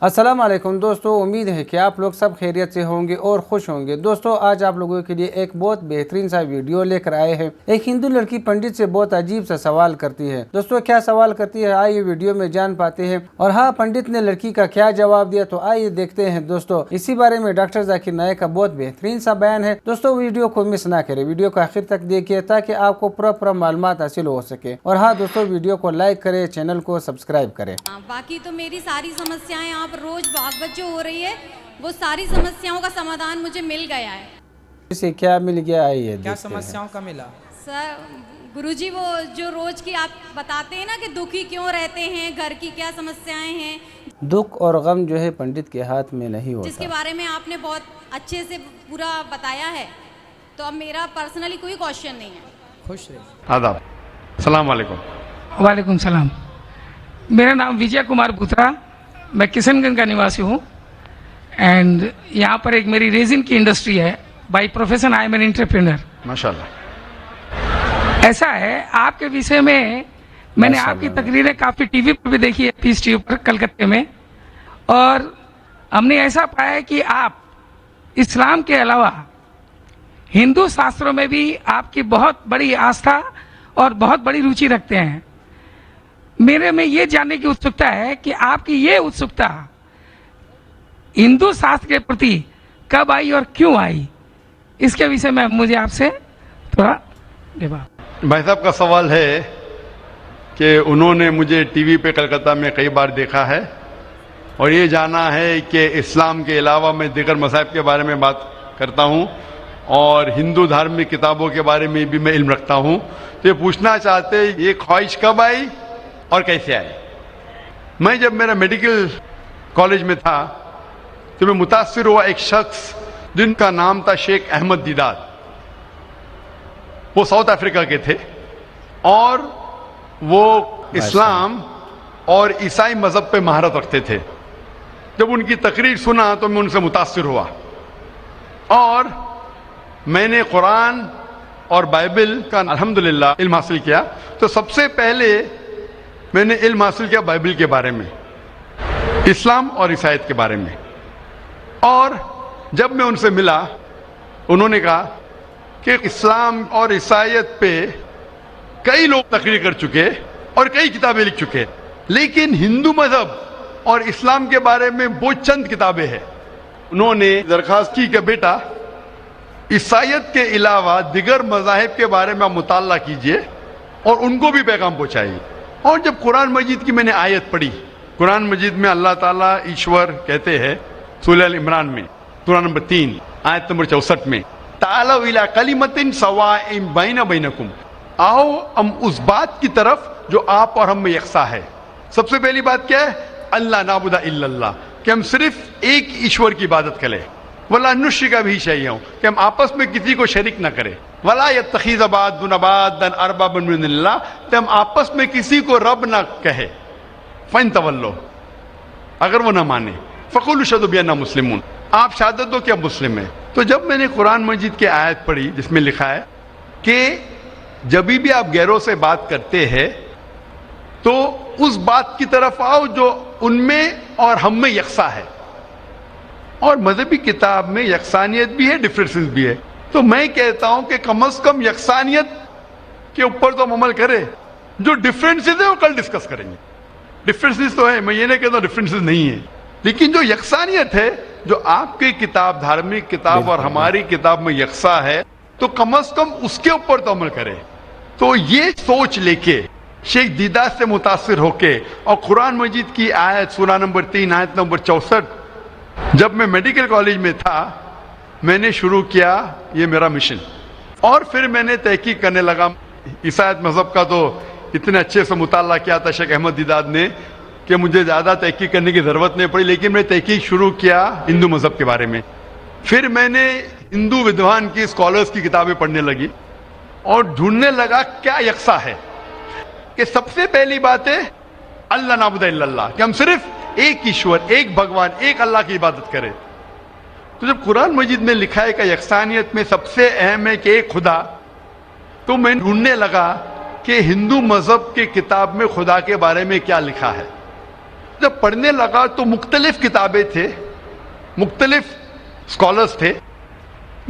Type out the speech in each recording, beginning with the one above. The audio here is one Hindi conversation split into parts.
अस्सलाम वालेकुम दोस्तों, उम्मीद है कि आप लोग सब खैरियत से होंगे और खुश होंगे। दोस्तों, आज आप लोगों के लिए एक बहुत बेहतरीन सा वीडियो लेकर आए हैं। एक हिंदू लड़की पंडित से बहुत अजीब सा सवाल करती है। दोस्तों, क्या सवाल करती है आइए वीडियो में जान पाते हैं। और हाँ, पंडित ने लड़की का क्या जवाब दिया तो आइए देखते हैं। दोस्तों, इसी बारे में डॉक्टर जाकिर नायक का बहुत बेहतरीन सा बयान है। दोस्तों, वीडियो को मिस ना करें, वीडियो को आखिर तक देखिए ताकि आपको पूरा मालूमात हासिल हो सके। और हाँ दोस्तों, वीडियो को लाइक करें, चैनल को सब्सक्राइब करें। बाकी तो मेरी सारी समस्याएं आप रोज भागवत जो हो रही है वो सारी समस्याओं का समाधान मुझे मिल गया है। इसे क्या मिल गया आइए क्या समस्याओं का मिला? सर गुरुजी, वो जो रोज की आप बताते हैं ना कि दुखी क्यों रहते हैं, घर की क्या समस्याएं हैं, दुख और गम जो है पंडित के हाथ में नहीं होता, जिसके बारे में आपने बहुत अच्छे से पूरा बताया है। तो अब मेरा पर्सनली कोई क्वेश्चन नहीं है। खुश रहे। आदाब, सलाम वालेकुम। वालेकुम सलाम। मेरा नाम विजय कुमार बुत्रा, मैं किशनगंज का निवासी हूँ एंड यहाँ पर एक मेरी रेजिन की इंडस्ट्री है। By profession I am an entrepreneur. माशाल्लाह। ऐसा है, आपके विषय में मैंने आपकी तकरीरें काफ़ी टीवी पर भी देखी है, पीस टीवी पर कलकत्ते में, और हमने ऐसा पाया है कि आप इस्लाम के अलावा हिंदू शास्त्रों में भी आपकी बहुत बड़ी आस्था और बहुत बड़ी रुचि रखते हैं। मेरे में ये जानने की उत्सुकता है कि आपकी ये उत्सुकता हिंदू शास्त्र के प्रति कब आई और क्यों आई, इसके विषय में मुझे आपसे थोड़ा जवाब। भाई साहब का सवाल है कि उन्होंने मुझे टीवी पे कलकत्ता में कई बार देखा है और ये जाना है कि इस्लाम के अलावा मैं दीगर मज़ाहिब के बारे में बात करता हूँ और हिंदू धार्मिक किताबों के बारे में भी मैं इल्म रखता हूँ। तो ये पूछना चाहते ये ख्वाहिश कब आई और कैसे आई। मैं जब मेरा मेडिकल कॉलेज में था तो मैं मुतासिर हुआ एक शख्स जिनका नाम था शेख अहमद दीदार। वो साउथ अफ्रीका के थे और वो इस्लाम और ईसाई मजहब पे महारत रखते थे। जब उनकी तकरीर सुना तो मैं उनसे मुतासिर हुआ और मैंने कुरान और बाइबल का अल्हम्दुलिल्लाह इल्म हासिल किया। तो सबसे पहले मैंने इल्म हासिल किया बाइबल के बारे में, इस्लाम और ईसाईयत के बारे में। और जब मैं उनसे मिला उन्होंने कहा कि इस्लाम और ईसाईयत पे कई लोग तकरीर कर चुके और कई किताबें लिख चुके, लेकिन हिंदू मजहब और इस्लाम के बारे में वो चंद किताबें हैं। उन्होंने दरखास्त की कि बेटा ईसाईयत के अलावा दिगर मज़ाहिब के बारे में आप मुताला कीजिए और उनको भी पैगाम पहुंचाइए। और जब कुरान मजीद की मैंने आयत पढ़ी, कुरान मजीद में अल्लाह ताला ईश्वर कहते हैं सूरह अल इमरान में सूरह नंबर 3 आयत नंबर 64 में, तालौ इला कलिमतिन सवाइन बैना बैनकुम, आओ हम उस बात की तरफ जो आप और हम में यकसा है। सबसे पहली बात क्या है? अल्लाह नाबुदा इल्लल्लाह, कि हम सिर्फ एक ईश्वर की इबादत करें। वला नुश्रिका भी शैअन, कि हम आपस में किसी को शरीक न करें। वला यत्तखिज़ बादुन बादन अरबाबन मिनल्लाह, कि हम आपस में किसी को रब न कहे। फ़इन तवल्लो, अगर वो न माने, फ़क़ुलू अशहदु बिअन्ना मुस्लिमून, आप शहादत दो कि आप मुस्लिम हैं। तो जब मैंने कुरान मजीद की आयत पढ़ी जिसमें लिखा है कि जब भी आप गैरों से बात करते हैं तो उस बात की तरफ आओ जो उनमें और हम में यकसा है, और मजहबी किताब में यकसानियत भी है, डिफरेंसेस भी है। तो मैं कहता हूं कि कम से कम यकसानियत के ऊपर तो हम अमल करें, जो डिफरेंसेस है वो कल डिस्कस करेंगे। डिफरेंसेस तो है, मैं ये नहीं कहता डिफरेंसेस नहीं है, लेकिन जो यकसानियत है, जो आपकी किताब धार्मिक किताब और हमारी किताब में यकसा है, तो कम से कम उसके ऊपर तो अमल करें। तो ये सोच लेके शेख दीदार से मुतासिर होके और कुरान मजीद की आयत सूरह नंबर 3 आयत नंबर 64, जब मैं मेडिकल कॉलेज में था मैंने शुरू किया ये मेरा मिशन। और फिर मैंने तहकीक करने लगा। ईसाईयत मजहब का तो इतने अच्छे से मुताला किया था शेख अहमद दीदार ने कि मुझे ज़्यादा तहकीक करने की ज़रूरत नहीं पड़ी, लेकिन मैं तहकीक शुरू किया हिंदू मजहब के बारे में। फिर मैंने हिंदू विद्वान की स्कॉलर्स की किताबें पढ़ने लगी और ढूंढने लगा क्या यकसा है। कि सबसे पहली बात है अल्लाह नाबुदा इल्लल्लाह, कि हम सिर्फ एक ईश्वर, एक भगवान, एक अल्लाह की इबादत करें। तो जब कुरान मजीद में लिखा है कि यकसानियत में सबसे अहम है कि एक खुदा, तो मैं ढूंढने लगा कि हिंदू मजहब की किताब में खुदा के बारे में क्या लिखा है। जब पढ़ने लगा तो मुख्तलिफ किताबें थे, मुख्तलिफ स्कॉलर्स थे।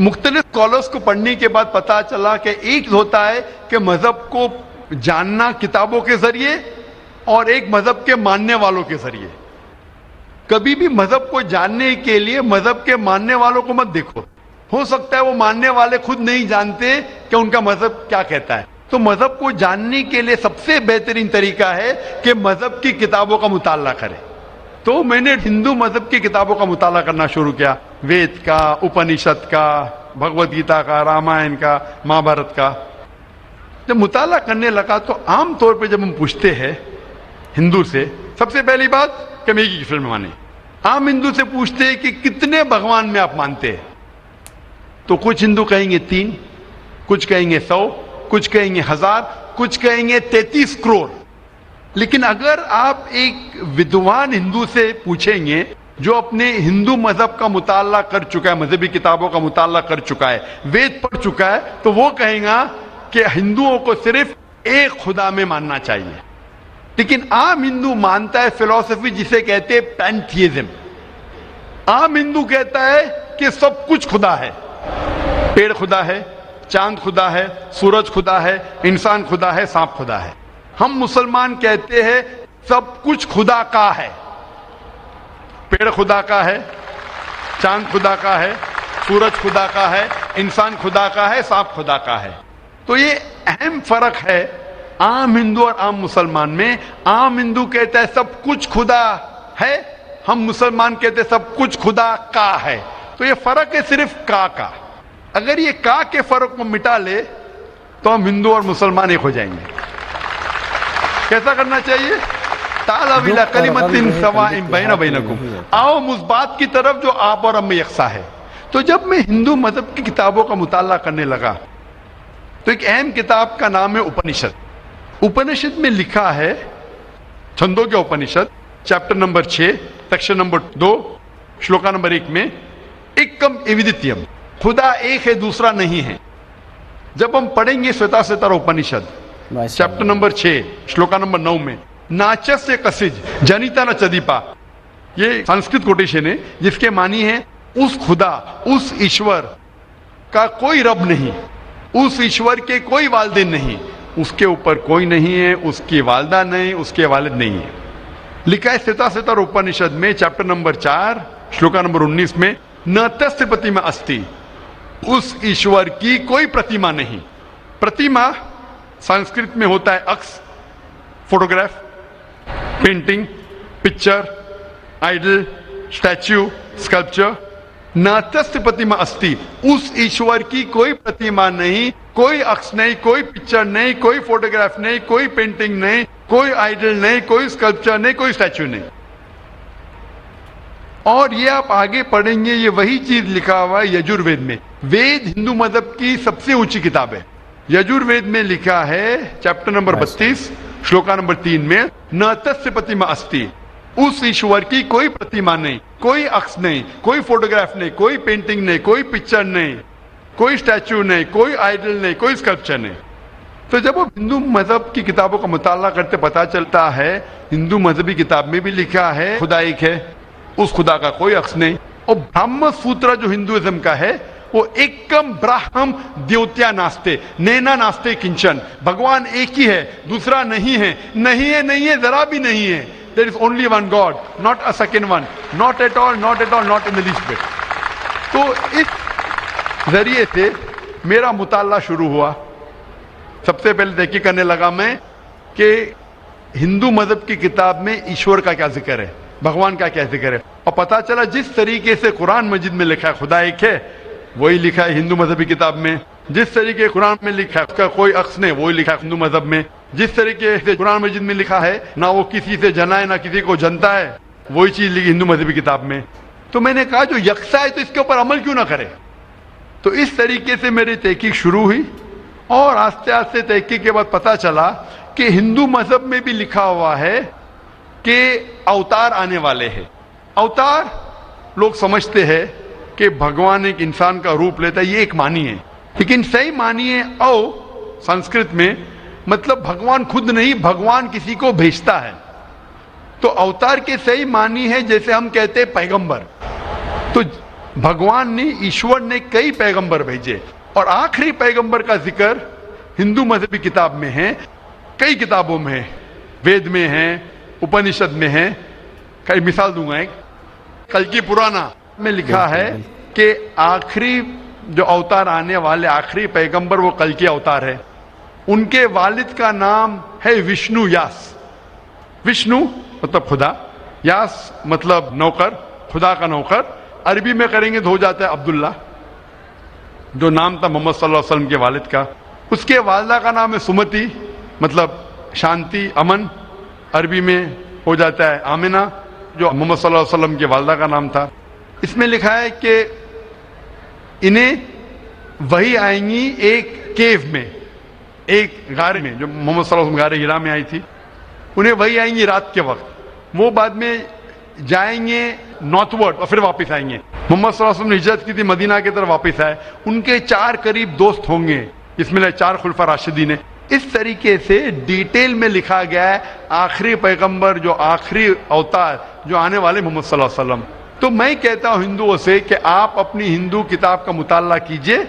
मुख्तलिफ स्कॉलर्स को पढ़ने के बाद पता चला कि एक होता है कि मजहब को जानना किताबों के जरिए और एक मजहब के मानने वालों के जरिए। कभी भी मजहब को जानने के लिए मजहब के मानने वालों को मत देखो, हो सकता है वो मानने वाले खुद नहीं जानते कि उनका मजहब क्या कहता है। तो मजहब को जानने के लिए सबसे बेहतरीन तरीका है कि मजहब की किताबों का मुताला करें। तो मैंने हिंदू मजहब की किताबों का मुताला करना शुरू किया, वेद का, उपनिषद का, भगवद गीता का, रामायण का, महाभारत का। जब मुताला करने लगा तो आमतौर पर जब हम पूछते हैं हिंदू से, सबसे पहली बात कि मैं एक ईश्वर में माने। आम हिंदू से पूछते हैं कि कितने भगवान में आप मानते हैं, तो कुछ हिंदू कहेंगे 3, कुछ कहेंगे 100, कुछ कहेंगे 1000, कुछ कहेंगे 33 करोड़। लेकिन अगर आप एक विद्वान हिंदू से पूछेंगे जो अपने हिंदू मजहब का मुताला कर चुका है, मजहबी किताबों का मुताला कर चुका है, वेद पढ़ चुका है, तो वो कहेगा कि हिंदुओं को सिर्फ एक खुदा में मानना चाहिए। लेकिन आम हिंदू मानता है फिलॉसफी जिसे कहते हैं पैंथियज्म। आम हिंदू कहता है कि सब कुछ खुदा है, पेड़ खुदा है, चांद खुदा है, सूरज खुदा है, इंसान खुदा है, सांप खुदा है। हम मुसलमान कहते हैं सब कुछ खुदा का है, पेड़ खुदा का है, चांद खुदा का है, सूरज खुदा का है, इंसान खुदा का है, सांप खुदा का है। तो ये अहम फर्क है आम हिंदू और आम मुसलमान में। आम हिंदू कहता है सब कुछ खुदा है, हम मुसलमान कहते हैं सब कुछ खुदा का है। तो ये फर्क है सिर्फ का। अगर ये का के फर्क को मिटा ले तो हम हिंदू और मुसलमान एक हो जाएंगे। कैसा करना चाहिए? ताला कलिमतिन सवाइन बैना बैनकुम, आओ उस बात की तरफ जो आप और हम में यकसा है। तो जब मैं हिंदू मजहब की किताबों का मुताला करने लगा तो एक अहम किताब का नाम है उपनिषद। उपनिषद में लिखा है, Chandogya Upanishad, chapter number 6, section number 2, shloka number 1 में, एकम एविदित्यम, खुदा एक है दूसरा नहीं है। जब हम पढ़ेंगे श्वेताश्वेतर उपनिषद चैप्टर नंबर 6 श्लोका नंबर 9 में, नाचस्य कसिज जनिता न चदीपा, ये संस्कृत कोटेशन है जिसके मानी है उस खुदा, उस ईश्वर का कोई रब नहीं, उस ईश्वर के कोई वालिदैन नहीं, उसके ऊपर कोई नहीं है, उसकी वालदा नहीं, उसके वालिद नहीं है। लिखा है श्वेताश्वेतर उपनिषद में चैप्टर नंबर 4 श्लोका नंबर 19 में, न तस्य प्रतिमा अस्ति, उस ईश्वर की कोई प्रतिमा नहीं। प्रतिमा संस्कृत में होता है अक्स, photograph, painting, picture, idol, statue, sculpture. न तस्य प्रतिमा अस्ति, उस ईश्वर की कोई प्रतिमा नहीं, कोई अक्स नहीं, कोई पिक्चर नहीं, कोई फोटोग्राफ नहीं, कोई पेंटिंग नहीं, कोई आइडल नहीं, कोई स्कल्पचर नहीं, कोई स्टैच्यू नहीं। और ये आप आगे पढ़ेंगे, ये वही चीज लिखा हुआ है यजुर्वेद में। वेद हिंदू मजहब की सबसे ऊंची किताब है। यजुर्वेद में लिखा है चैप्टर नंबर 32 श्लोका नंबर 3 में, न तस्य प्रतिमा अस्ति, उस ईश्वर की कोई प्रतिमा नहीं, कोई अक्स नहीं, कोई फोटोग्राफ नहीं, कोई पेंटिंग नहीं, कोई पिक्चर नहीं, कोई स्टैच्यू नहीं, कोई आइडल नहीं, कोई स्कल्पचर नहीं। तो जब आप हिंदू मजहब की किताबों का मुताला करते पता चलता है हिंदू मजहबी किताब में भी लिखा है खुदा एक है, उस खुदा का कोई अक्स नहीं। और ब्राह्म सूत्र जो हिंदुइज्म का है वो एकम ब्राह्म द्योत्या नास्ते नैना नास्ते किंचन, भगवान एक ही है, दूसरा नहीं है, नहीं है, नहीं है, जरा भी नहीं है। There is only one God, not a second one, not at all, not at all, not in the least bit. तो इस जरिए से मेरा मुताला शुरू हुआ। सबसे पहले तहकीक करने लगा मैं कि हिंदू मजहब की किताब में ईश्वर का क्या जिक्र है, भगवान का क्या जिक्र है। और पता चला जिस तरीके से कुरान मजिद में लिखा है खुदा एक है, वही लिखा है हिंदू मजहबी किताब में। जिस तरीके कुरान में लिखा है उसका कोई अक्स नहीं, वही लिखा है हिंदू मजहब में। जिस तरीके से कुरान मजिद में लिखा है ना वो किसी से जना है ना किसी को जनता है, वही चीज लिखी हिंदू मजहबी किताब में। तो मैंने कहा जो यकसा है तो इसके ऊपर अमल क्यों ना करे। तो इस तरीके से मेरी तहकीक शुरू हुई और आस्ते आस्ते तहकीक के बाद पता चला कि हिंदू मजहब में भी लिखा हुआ है कि अवतार आने वाले हैं। अवतार लोग समझते हैं कि भगवान एक इंसान का रूप लेता है, ये एक मानी है, लेकिन सही मानी है संस्कृत में मतलब भगवान खुद नहीं, भगवान किसी को भेजता है। तो अवतार के सही मानी है जैसे हम कहते हैं पैगंबर। तो भगवान ने, ईश्वर ने कई पैगंबर भेजे और आखिरी पैगंबर का जिक्र हिंदू मजहबी किताब में है, कई किताबों में है, वेद में है, उपनिषद में है। कई मिसाल दूंगा एक, कल्कि पुराना में लिखा है कि आखिरी जो अवतार आने वाले आखिरी पैगंबर वो कल्कि अवतार है। उनके वालिद का नाम है विष्णु यास। विष्णु मतलब खुदा, यास मतलब नौकर, खुदा का नौकर। अरबी में करेंगे तो हो जाता है अब्दुल्ला, जो नाम था मोहम्मद सल्लल्लाहु अलैहि वसल्लम के वालिद का। उसके वालिदा का नाम है सुमति, मतलब शांति, अमन। अरबी में हो जाता है आमिना, जो मोहम्मद सल्लल्लाहु अलैहि वसल्लम के वालिदा का नाम था। इसमें लिखा है कि इन्हें वही आएंगी एक केव में, एक गारे में, जो मोहम्मद सल्लल्लाहु अलैहि वसल्लम गारे हिरा में आई थी। उन्हें वही आएंगी रात के वक्त, वो बाद में जाएंगे नॉर्थवर्ड और फिर वापस आएंगे। मोहम्मद सल्लल्लाहु अलैहि वसल्लम ने हिजरत की थी, मदीना की तरफ वापस आए। उनके 4 करीब दोस्त होंगे, इसमें 4 खुलफा राशिदीन है। इस तरीके से डिटेल में लिखा गया है आखिरी पैगंबर, जो आखिरी अवतार जो आने वाले मोहम्मद सल्लल्लाहु अलैहि वसल्लम। तो मैं कहता हूं हिंदुओं से कि आप अपनी हिंदू किताब का मुताला कीजिए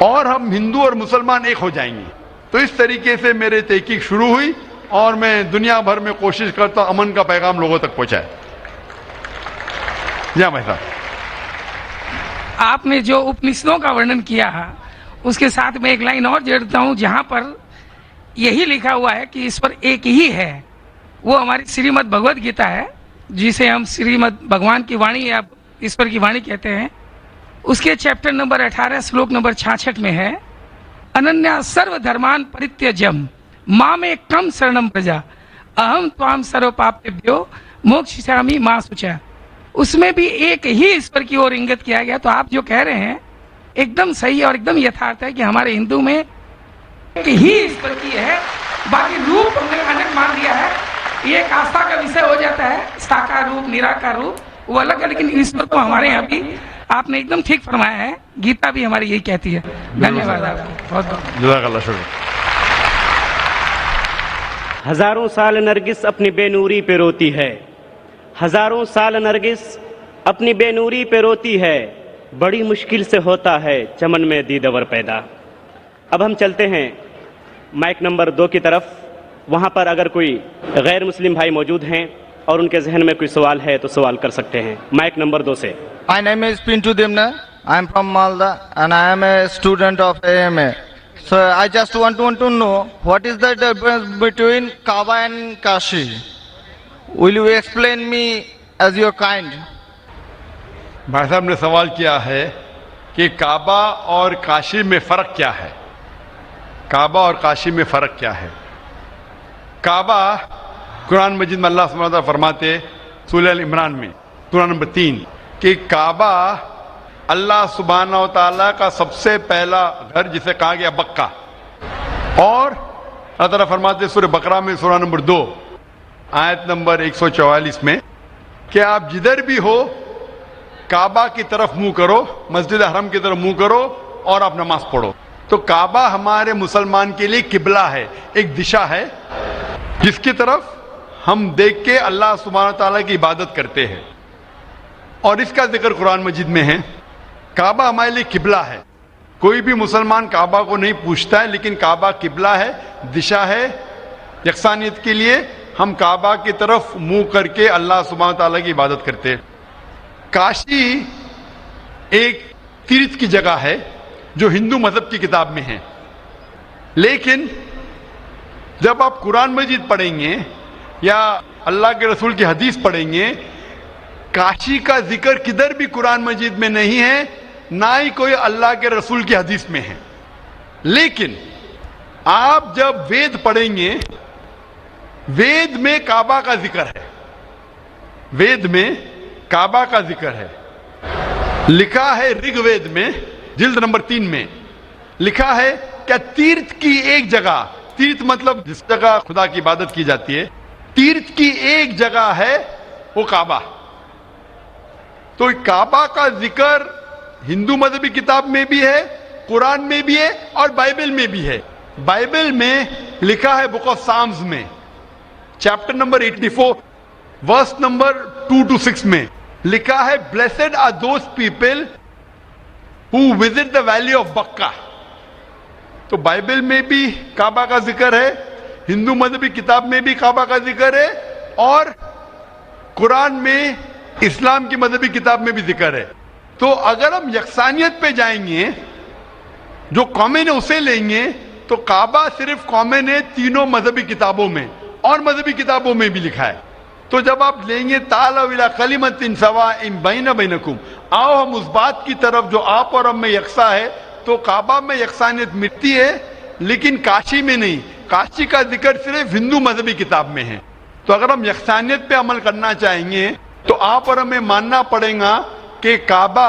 और हम हिंदू और मुसलमान एक हो जाएंगे। तो इस तरीके से मेरे तहकीक शुरू हुई और मैं दुनिया भर में कोशिश करता हूं अमन का पैगाम लोगों तक पहुंचाए। जी भाई साहब, आपने जो उपनिषदों का वर्णन किया उसके साथ में एक लाइन और जोड़ता हूं, जहां पर यही लिखा हुआ है कि ईश्वर एक ही है। वो हमारी श्रीमद् भगवद गीता है, जिसे हम श्रीमद् भगवान की वाणी या ईश्वर की वाणी कहते हैं। उसके चैप्टर नंबर 18 श्लोक नंबर 66 में है, अनन्या सर्व धर्मान परित्यज्यम मामेकं शरणं प्रजा अहम त्वाम सर्व पापेभ्यो मोक्षयिष्यामि मा शुचा। उसमें भी एक ही ईश्वर की ओर इंगित किया गया। तो आप जो कह रहे हैं एकदम सही और एकदम यथार्थ है कि हमारे हिंदू में एक ही ईश्वर की है, बाकी रूप हमने अनेक मान दिया है। ये एक आस्था का विषय हो जाता है, साकार रूप, निराकार रूप वो अलग है, लेकिन ईश्वर तो हमारे यहाँ भी आपने एकदम ठीक फरमाया है। गीता भी हमारी यही कहती है। धन्यवाद आपको बहुत बहुत। जज़ाकल्लाह शुक्र। हजारों साल नरगिस अपनी बेनूरी पे रोती है, हजारों साल नरगिस अपनी बेनूरी पे रोती है, बड़ी मुश्किल से होता है चमन में दीदवर पैदा। अब हम चलते हैं माइक नंबर 2 की तरफ। वहां पर अगर कोई गैर मुस्लिम भाई मौजूद हैं और उनके जहन में कोई सवाल है तो सवाल कर सकते हैं। माइक नंबर 2 से। My name is Pintu Demna. I am from Malda and I am a student of AMA. So I just want to know what is the difference between Kaaba and Kashi. Will you explain me as your kind? भाई साहब ने सवाल किया है कि काबा और काशी में फर्क क्या है। काबा और काशी में फर्क क्या है। काबा कुरान मजीद में अल्लाह सुब्हानहू व तआला फरमाते सूरह अल इमरान में सूरह नंबर 3 कि काबा अल्लाह सुब्हानहू व तआला का सबसे पहला घर, जिसे कहा गया बक्का। और अल्लाह ताला फरमाते सूरह बकरा में सूरह नंबर 2 आयत नंबर 144 में कि आप जिधर भी हो काबा की तरफ मुंह करो, मस्जिद हरम की तरफ मुंह करो और आप नमाज पढ़ो। तो काबा हमारे मुसलमान के लिए किबला है, एक दिशा है जिसकी तरफ हम देख के अल्लाह सुब्हानहू तआला की इबादत करते हैं। और इसका जिक्र कुरान मजीद में है। काबा हमारे लिए किबला है। कोई भी मुसलमान काबा को नहीं पूछता है, लेकिन काबा किबला है, दिशा है। यकसानियत के लिए हम काबा की तरफ मुंह करके अल्लाह सुब्हानहू तआला की इबादत करते हैं। काशी एक तीर्थ की जगह है जो हिंदू मजहब की किताब में है, लेकिन जब आप कुरान मजीद पढ़ेंगे या अल्लाह के रसूल की हदीस पढ़ेंगे, काशी का जिक्र किधर भी कुरान मजीद में नहीं है, ना ही कोई अल्लाह के रसूल की हदीस में है। लेकिन आप जब वेद पढ़ेंगे, वेद में काबा का जिक्र है, वेद में काबा का जिक्र है। लिखा है ऋग्वेद में जिल्द नंबर 3 में लिखा है क्या तीर्थ की एक जगह, तीर्थ मतलब जिस जगह खुदा की इबादत की जाती है, तीर्थ की एक जगह है वो काबा। तो काबा का जिक्र हिंदू मजहबी किताब में भी है, कुरान में भी है और बाइबल में भी है। बाइबल में लिखा है बुक ऑफ साम्स में chapter number 84 verse number 2 to 6 में लिखा है, blessed are those people who visit the valley of Baca. तो बाइबल में भी काबा का जिक्र है, हिंदू मजहबी किताब में भी काबा का जिक्र है, और कुरान में इस्लाम की मजहबी किताब में भी जिक्र है। तो अगर हम यकसानियत पे जाएंगे, जो कॉमन है उसे लेंगे, तो काबा सिर्फ कॉमन है तीनों मजहबी किताबों में, और मजहबी किताबों में भी लिखा है। तो जब आप लेंगे तालव इला कलिमतिन सवाइन बैना बैनकुम, आओ हम उस बात की तरफ जो आप और हम में यकसा है, तो काबा में यकसानियत मिलती है, लेकिन काशी में नहीं। काशी का जिक्र सिर्फ हिंदू मजहबी किताब में है। तो अगर हम यकसानियत पे अमल करना चाहेंगे तो आप और हमें मानना पड़ेगा कि काबा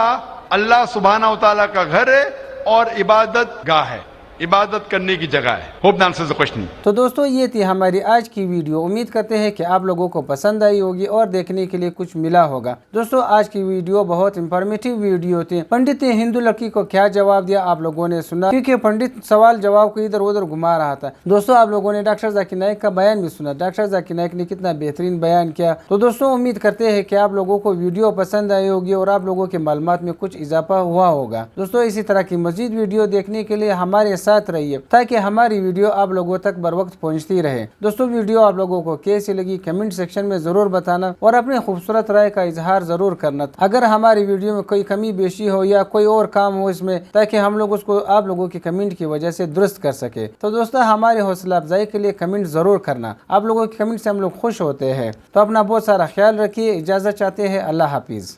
अल्लाह सुब्हानहू तआला का घर है और इबादत गाह है, इबादत करने की जगह है। Hope that answers the question. तो दोस्तों ये थी हमारी आज की वीडियो। उम्मीद करते हैं कि आप लोगों को पसंद आई होगी और देखने के लिए कुछ मिला होगा। दोस्तों आज की वीडियो बहुत इंफॉर्मेटिव वीडियो थी। पंडित ने हिंदू लड़की को क्या जवाब दिया आप लोगों ने सुना, क्योंकि पंडित सवाल जवाब को इधर उधर घुमा रहा था। दोस्तों आप लोगों ने डॉक्टर जाकिर नाइक का बयान भी सुना, डॉक्टर जाकिर नाइक ने कितना बेहतरीन बयान किया। तो दोस्तों उम्मीद करते हैं कि आप लोगों को वीडियो पसंद आई होगी और आप लोगों के मालूमात में कुछ इजाफा हुआ होगा। दोस्तों इसी तरह की मजीद वीडियो देखने के लिए हमारे साथ रहिए, ताकि हमारी वीडियो आप लोगों तक बर वक्त पहुंचती रहे। दोस्तों वीडियो आप लोगों को कैसी लगी कमेंट सेक्शन में जरूर बताना और अपनी खूबसूरत राय का इजहार जरूर करना। अगर हमारी वीडियो में कोई कमी बेशी हो या कोई और काम हो इसमें, ताकि हम लोग उसको आप लोगों की कमेंट की वजह से दुरुस्त कर सके। तो दोस्तों हमारे हौसला अफजाई के लिए कमेंट जरूर करना। आप लोगों की कमेंट से हम लोग खुश होते हैं। तो अपना बहुत सारा ख्याल रखिए। इजाजत चाहते हैं। अल्लाह हाफिज।